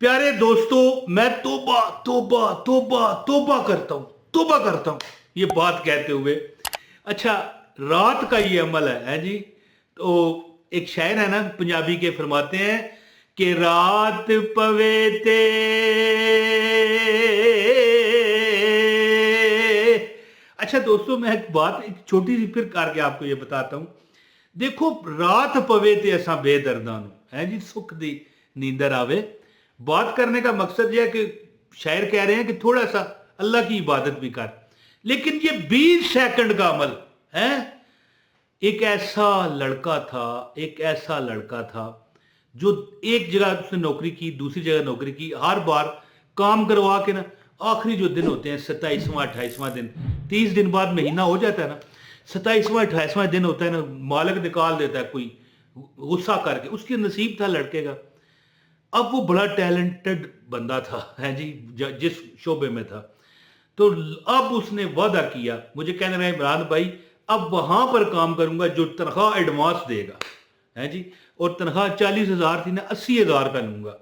प्यारे दोस्तों, मैं तौबा तौबा तौबा तौबा करता हूँ ये बात कहते हुए। अच्छा, रात का ये अमल है जी। तो एक शायर है ना पंजाबी के, फरमाते हैं कि रात पवे ते अच्छा दोस्तों, मैं एक बात एक छोटी सी फिर करके आपको ये बताता हूँ। देखो, रात पवे ते असा बेदर्दा है जी, सुख दी नींदर आवे। बात करने का मकसद यह है कि शायर कह रहे हैं कि थोड़ा सा अल्लाह की इबादत भी कर। लेकिन ये 20 सेकंड का अमल है। एक ऐसा लड़का था जो एक जगह उसने नौकरी की, दूसरी जगह नौकरी की, हर बार काम करवा के ना, आखिरी जो दिन होते हैं 27वां 28वां दिन, 30 दिन बाद महीना हो जाता है ना, 27वां 28वां दिन होता है ना, मालिक निकाल देता है कोई गुस्सा करके। उसके नसीब था लड़के का। अब वो बड़ा टैलेंटेड बंदा था है जी, जिस शोबे में था। तो अब उसने वादा किया, मुझे कहने रहे इमरान भाई अब वहां पर काम करूंगा जो तनख्वाह एडवांस देगा है जी। और तनख्वाह 40,000 थी ना, 80,000 रुपया लूंगा।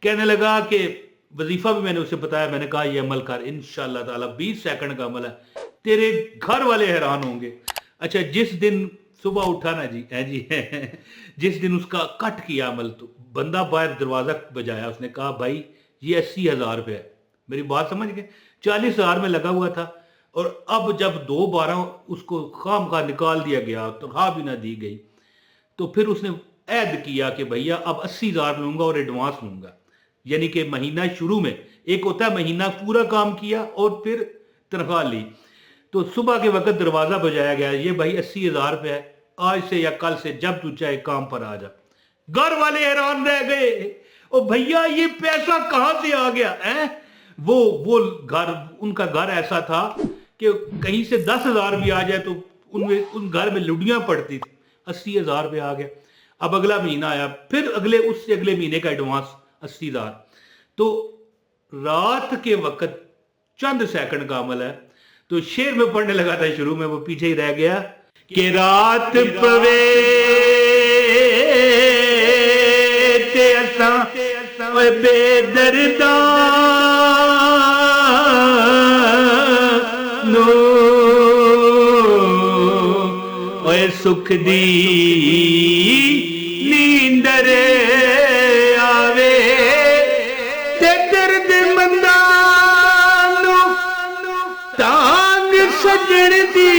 कहने लगा कि वजीफा भी मैंने उसे बताया, मैंने कहा ये अमल कर इंशाल्लाह ताला, 20 सेकंड का अमल है, तेरे घर वाले हैरान होंगे। अच्छा, जिस दिन सुबह उठा ना जी है जी जिस दिन उसका कट किया अमल, तो बंदा बाहर दरवाजा बजाया, उसने कहा भाई ये 80,000 रुपये है। मेरी बात समझ गए, 40,000 में लगा हुआ था। और अब जब 2 बार उसको खाम खा निकाल दिया गया, तनख्वाह भी ना दी गई, तो फिर उसने ऐद किया कि भैया अब 80,000 लूंगा और एडवांस लूंगा। यानी कि महीना शुरू में एक होता है, महीना पूरा काम किया और फिर तनख्वाह ली। तो सुबह के वक्त दरवाजा बजाया गया, ये भाई 80,000 रुपये है, आज से या कल से जब तू चाहे काम पर आ जा। घर वाले हैरान रह गए, ओ भैया ये पैसा कहां से आ गया है। वो घर, उनका घर ऐसा था कि कहीं से 10,000 भी आ जाए तो उनमें उन घर में लुडियां पड़ती थी। 80,000 रुपये आ गया। अब अगला महीना आया, फिर उससे अगले महीने का एडवांस 80,000। तो रात के वक्त चंद सेकंड का अमल है। तो शेर में पढ़ने लगा था, शुरू में वो पीछे ही रह गया कि रात पवे ते असा बेदर्दा नो ओए सुख दी नींदर आवे ते दर्द मंदा नु तांग सजण दी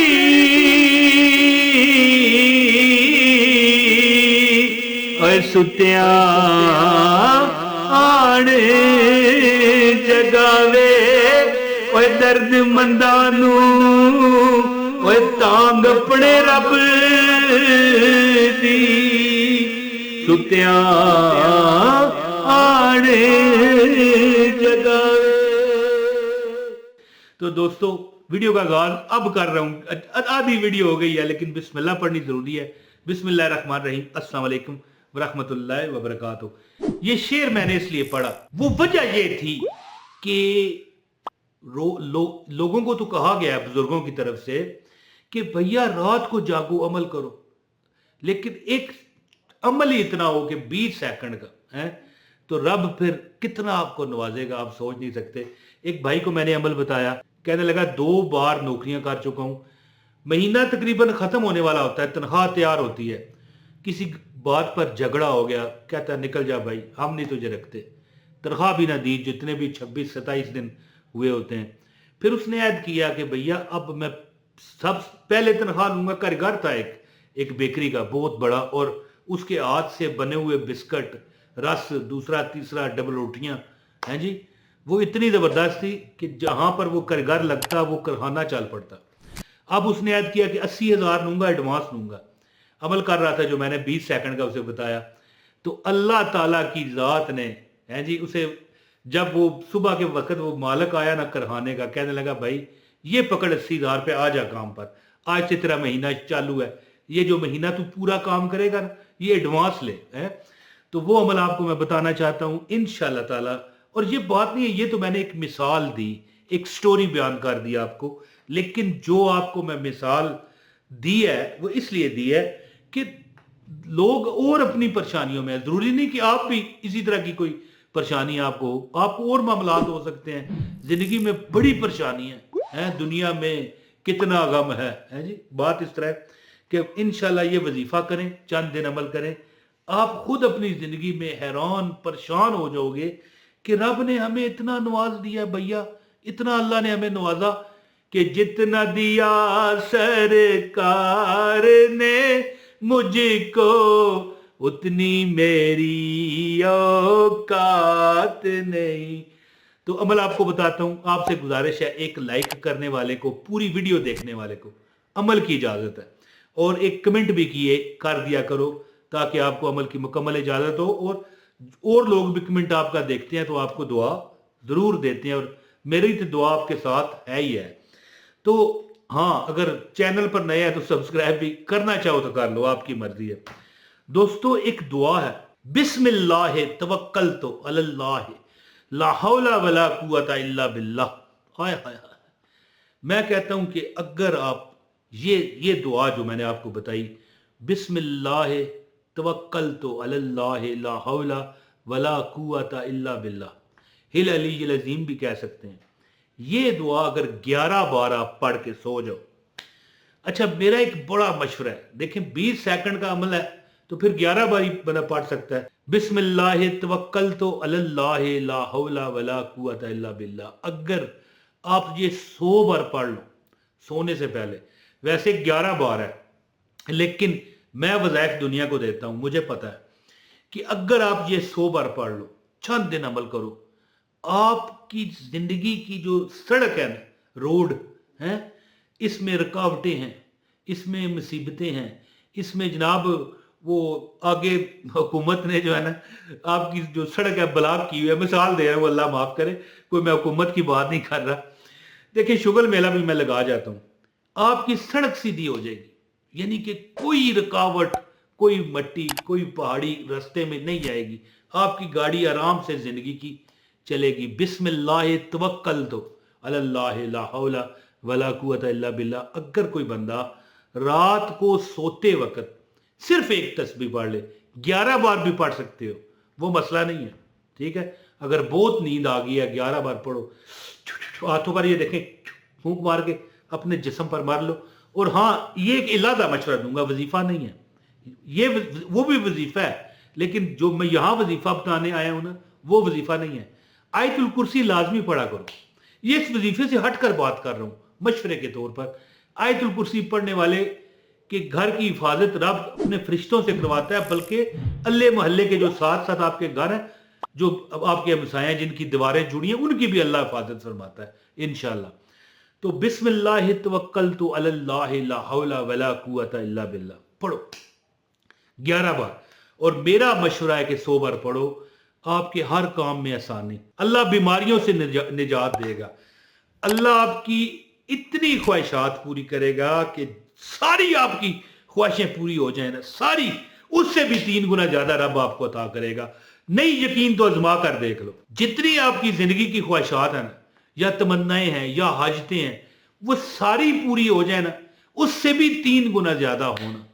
ओए सुत्या आण जगावे ओए दर्द मंदा नू ओए तांग अपने रब दी सुत्या आण जगावे। तो दोस्तों, वीडियो का आगाज अब कर रहा हूं, आधी वीडियो हो गई है, लेकिन बिस्मिल्लाह पढ़नी जरूरी है। बिस्मिल्लाह रहमान रहीम, अस्सलाम वालेकुम वरहमतुल्लाहि वबरकातुहू। ये शेर मैंने इसलिए पढ़ा, वो वजह ये थी कि लोगों को तो कहा गया है बुजुर्गों की तरफ से कि भैया रात को जागो, अमल करो। लेकिन एक अमल ही इतना हो कि 20 सेकंड का है, तो रब फिर कितना आपको नवाजेगा आप सोच नहीं सकते। एक भाई को मैंने अमल बताया, कहने लगा 2 बार नौकरियां कर चुका हूं, महीना तकरीबन खत्म होने वाला होता है, तनख्वाह तैयार होती है, किसी बात पर झगड़ा हो गया, कहता निकल जा भाई, हम नहीं तुझे रखते। तनख्वाह भी ना दी, जितने भी 26-27 दिन हुए होते हैं। फिर उसने ऐद किया कि भैया अब मैं सब पहले तनख्वाह लूंगा। कारीगर था एक बेकरी का बहुत बड़ा, और उसके हाथ से बने हुए बिस्किट, रस, दूसरा तीसरा डबल रोटियां हैं जी, वो इतनी जबरदस्त थी कि जहां पर वो कारीगर लगता वो कारखाना चल पड़ता। अब उसने ऐड किया कि 80,000 लूंगा, एडवांस लूंगा। अमल कर रहा था जो मैंने 20 सेकंड का उसे बताया। तो अल्लाह ताला की जात ने है जी उसे, जब वो सुबह के वक्त वो मालिक आया ना कारखाने का, कहने लगा भाई ये पकड़ 80,000 रुपये, आ जा काम पर, आज से तेरा महीना चालू है, ये जो महीना तू पूरा काम करेगा ना ये एडवांस ले है। तो वो अमल आपको मैं बताना चाहता हूँ इंशाल्लाह ताला। और ये बात नहीं है, ये तो मैंने एक मिसाल दी, एक स्टोरी बयान कर दी आपको। लेकिन जो आपको मैं मिसाल दी है वो इसलिए दी है कि लोग और अपनी परेशानियों में, जरूरी नहीं कि आप भी इसी तरह की कोई परेशानी आपको और मामलात हो सकते हैं, जिंदगी में बड़ी परेशानी है दुनिया में कितना गम है जी। बात इस तरह है कि इंशाल्लाह ये वजीफा करें, चंद दिन अमल करें, आप खुद अपनी जिंदगी में हैरान परेशान हो जाओगे कि रब ने हमें इतना नवाज दिया भैया, इतना अल्लाह ने हमें नवाजा कि जितना दिया सरकार ने मुझको उतनी मेरी औकात नहीं। तो अमल आपको बताता हूं, आपसे गुजारिश है एक लाइक करने वाले को, पूरी वीडियो देखने वाले को अमल की इजाजत है, और एक कमेंट भी कर दिया करो ताकि आपको अमल की मुकम्मल इजाजत हो। और लोग भी कमेंट आपका देखते हैं तो आपको दुआ जरूर देते हैं, और मेरी तो दुआ आपके साथ है ही है। तो हाँ, अगर चैनल पर नए हैं तो सब्सक्राइब भी करना चाहो तो कर लो, आपकी मर्जी है। दोस्तों एक दुआ है, बिस्मिल्लाह तवक्कलतु अलल्लाह ला हौला वला कुव्वता इल्ला बिल्लाह। हाय हाय हाय, मैं कहता हूं कि अगर आप ये दुआ जो मैंने आपको बताई, बिस्मिल्लाह तवक्कलतु अलल्लाह ला हौला वला कुव्वता इल्ला बिल्लाह, हिल अलील अज़ीम भी कह सकते हैं, ये दुआ अगर 11 बार आप पढ़ के सो जाओ। अच्छा, मेरा एक बड़ा मशवरा है, देखें 20 सेकंड का अमल है तो फिर 11 बार ही बंदा पढ़ सकता है। बिस्मिल्लाह तवक्कलतु अलल्लाह ला हौला वला कुव्वता इल्ला बिल्लाह। अगर आप ये 100 बार पढ़ लो सोने से पहले, वैसे 11 बार है, लेकिन मैं वज़ाइफ दुनिया को देता हूं, मुझे पता है कि अगर आप ये 100 बार पढ़ लो, चंद दिन अमल करो, आपकी जिंदगी की जो सड़क है ना, रोड है, इसमें रुकावटें हैं, इसमें मुसीबतें हैं, इसमें जनाब वो आगे हुकूमत ने जो है ना आपकी जो सड़क है ब्लॉक की हुई है, मिसाल दे रहा हूँ, अल्लाह माफ करे, कोई मैं हुकूमत की बात नहीं कर रहा। देखिए शुगर मेला भी मैं लगा जाता हूँ, आपकी सड़क सीधी हो जाएगी, यानी कि कोई रुकावट, कोई मट्टी, कोई पहाड़ी रास्ते में नहीं आएगी, आपकी गाड़ी आराम से जिंदगी की चलेगी। बिस्मिल्लाह तवक्कलतु अलल्लाह ला हौला वला कुव्वता इल्ला बिल्लाह। अगर कोई बंदा रात को सोते वक्त सिर्फ एक तस्बीह पढ़ ले, 11 बार भी पढ़ सकते हो, वो मसला नहीं है, ठीक है। अगर बहुत नींद आ गई है, 11 बार पढ़ो, हाथों पर ये देखें फूंक मार के अपने जिस्म पर मार लो। और हाँ, ये एक इलादा मशवरा दूंगा, वजीफा नहीं है ये, वो भी वजीफा है, लेकिन जो मैं यहां वजीफा बताने आया हूं ना, वो वजीफा नहीं है। आयतुल कुर्सी लाजमी पढ़ा करो, ये इस वजीफे से हटकर बात कर रहा हूं, मशवरे के तौर पर। आयतुल कुर्सी पढ़ने वाले के घर की हिफाजत रब अपने फरिश्तों से करवाता है, बल्कि अल्ले मोहल्ले के जो साथ साथ आपके घर हैं, जो आपके हमसाए जिनकी दीवारें जुड़ी हैं, उनकी भी अल्लाह हिफाजत फरमाता है इंशाअल्लाह। तो बिस्मिल्लाह तवक्कलतु अलल्लाह ला हौला वला कुव्वता इल्ला बिल्लाह पढ़ो 11 बार, और मेरा मशवरा है कि 100 बार पढ़ो, आपके हर काम में आसानी, अल्लाह बीमारियों से निजात देगा, अल्लाह आपकी इतनी ख्वाहिशात पूरी करेगा कि सारी आपकी ख्वाहिशें पूरी हो जाए ना, सारी, उससे भी 3 गुना ज्यादा रब आपको अता करेगा। नहीं यकीन तो आजमा कर देख लो, जितनी आपकी जिंदगी की ख्वाहिशात है ना, या तमन्नाएं हैं या हाजतें हैं, वो सारी पूरी हो जाए ना, उससे भी 3 गुना ज्यादा होना,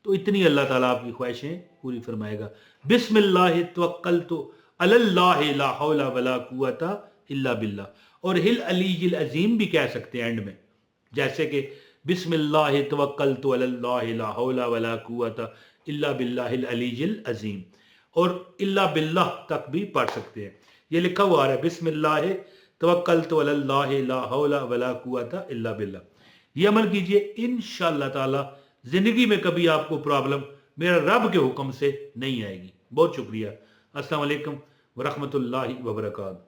तो इतनी अल्लाह ताला आपकी ख्वाहिशें पूरी फरमाएगा। बिस्मिल्लाह तवक्कलतु अलल्लाह ला हौला वला कुव्वता इल्ला बिल्लाह, और हिल अलील अज़ीम भी कह सकते हैं एंड में, जैसे कि बिस्मिल्लाह तवक्कलतु अलल्लाह ला हौला वला कुव्वता इल्ला बिल्लाहिल अलील अज़ीम, और इल्ला बिल्लाह तक भी पढ़ सकते हैं। ये लिखा हुआ है बिस्मिल्लाह तवक्कलतु अलल्लाह ला हौला वला कुव्वता इल्ला बिल्लाह। ये अमल कीजिए, इंशाअल्लाह ताला जिंदगी में कभी आपको प्रॉब्लम मेरा रब के हुक्म से नहीं आएगी। बहुत शुक्रिया। अस्सलाम वालेकुम व रहमतुल्लाहि व बरकातहू।